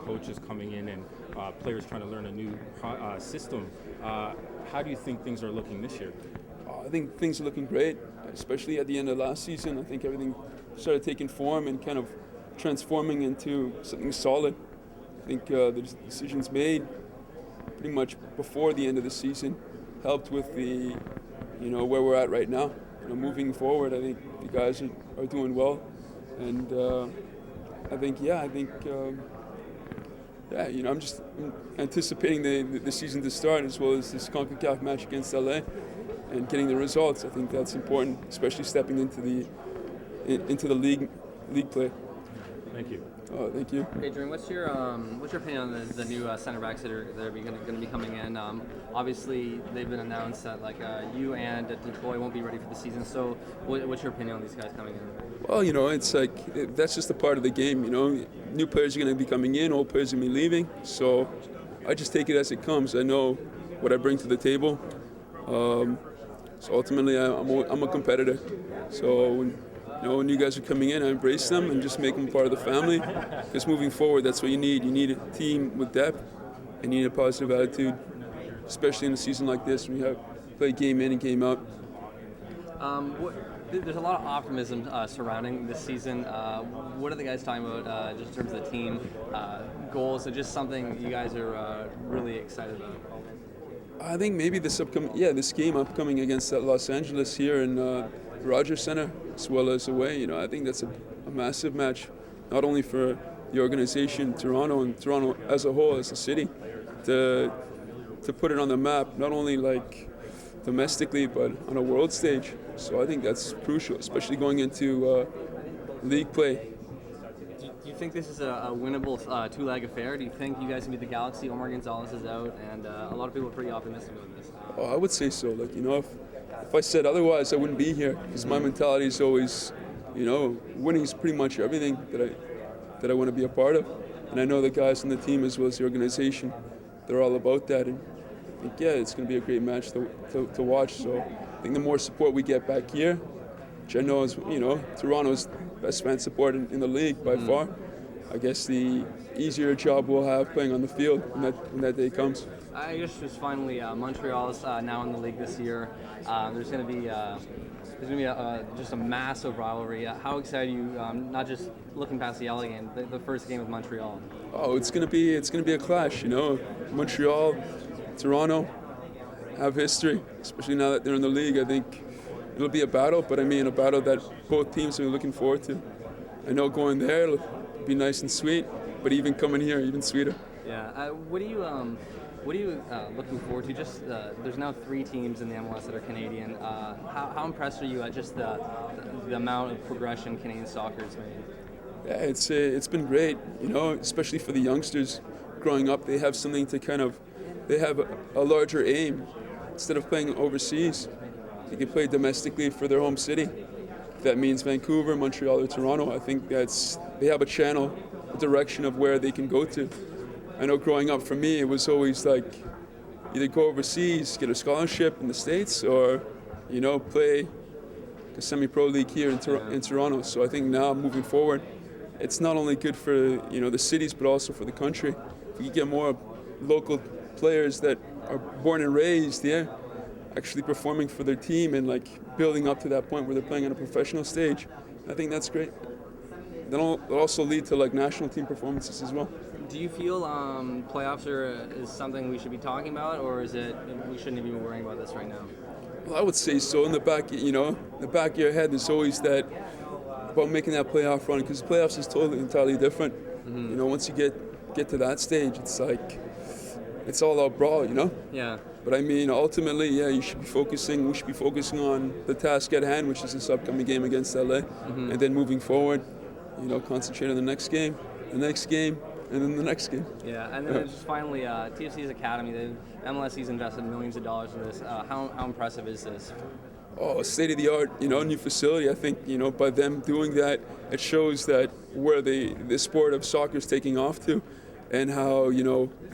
coaches coming in and players trying to learn a new system. How do you think things are looking this year? I think things are looking great, especially at the end of last season. I think everything started taking form and kind of transforming into something solid. I think the decisions made pretty much before the end of the season helped with the, where we're at right now. Moving forward, I think the guys are doing well, and I'm just anticipating the season to start, as well as this CONCACAF match against LA, and getting the results. I think that's important, especially stepping into the league play. Thank you. Oh, thank you. Adrian, what's your opinion on the new center backs that are going to be coming in? Obviously, they've been announced that you and Detroit won't be ready for the season. So, what's your opinion on these guys coming in? Well, it's that's just a part of the game. New players are going to be coming in, old players are going to be leaving. So, I just take it as it comes. I know what I bring to the table. So ultimately, I'm a competitor. So when you guys are coming in, I embrace them and just make them part of the family. Because moving forward, that's what you need. You need a team with depth, and you need a positive attitude, especially in a season like this when you have play game in and game out. There's a lot of optimism surrounding this season. What are the guys talking about just in terms of the team goals? So just something you guys are really excited about? I think maybe this game upcoming against Los Angeles here in Rogers Center, as well as away. I think that's a massive match, not only for the organization, Toronto, and Toronto as a whole, as a city, to put it on the map, not only domestically, but on a world stage. So I think that's crucial, especially going into league play. Do you think this is a winnable two-leg affair? Do you think you guys can beat the Galaxy? Omar Gonzalez is out, and a lot of people are pretty optimistic about this. Oh, I would say so. If I said otherwise, I wouldn't be here, because my mentality is always, winning is pretty much everything that I want to be a part of. And I know the guys on the team, as well as the organization, they're all about that. And I think, it's going to be a great match to watch. So I think the more support we get back here, which I know is, Toronto's best fan support in the league by far, I guess the easier job we'll have playing on the field when that day comes. I guess just finally, Montreal's now in the league this year. There's going to be just a massive rivalry. How excited are you? Not just looking past the LA game, the first game of Montreal. Oh, it's going to be a clash. Montreal, Toronto have history, especially now that they're in the league. I think it'll be a battle, but a battle that both teams are looking forward to. I know going there it'll be nice and sweet, but even coming here, even sweeter. Yeah. What are you looking forward to? Just there's now 3 teams in the MLS that are Canadian. How impressed are you at just the amount of progression Canadian soccer has made? Yeah, it's been great. Especially for the youngsters growing up, they have something to they have a larger aim. Instead of playing overseas, they can play domestically for their home city. If that means Vancouver, Montreal, or Toronto, I think they have a channel, a direction of where they can go to. I know growing up for me, it was always either go overseas, get a scholarship in the States, or play a semi-pro league here in Toronto. So I think now moving forward, it's not only good for the cities, but also for the country. If we get more local players that are born and raised there, actually performing for their team and building up to that point where they're playing on a professional stage, I think that's great. That'll also lead to national team performances as well. Do you feel playoffs is something we should be talking about, or is it we shouldn't even be worrying about this right now? Well, I would say so. In the back of your head, there's always that about making that playoff run, because playoffs is entirely different. Mm-hmm. Once you get to that stage, it's all out brawl. Yeah. But ultimately, we should be focusing on the task at hand, which is this upcoming game against LA, and then moving forward, concentrate on the next game, and then the next game. Yeah, and then just finally, TFC's academy, the MLS's invested millions of dollars in this. How impressive is this? Oh, state-of-the-art, new facility. I think, by them doing that, it shows that where the sport of soccer is taking off to, and how,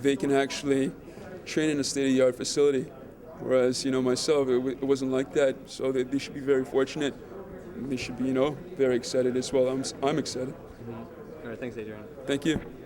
they can actually train in a state-of-the-art facility. Whereas, myself, it wasn't like that. So they should be very fortunate. They should be, very excited as well. I'm excited. All right, thanks, Adrian. Thank you.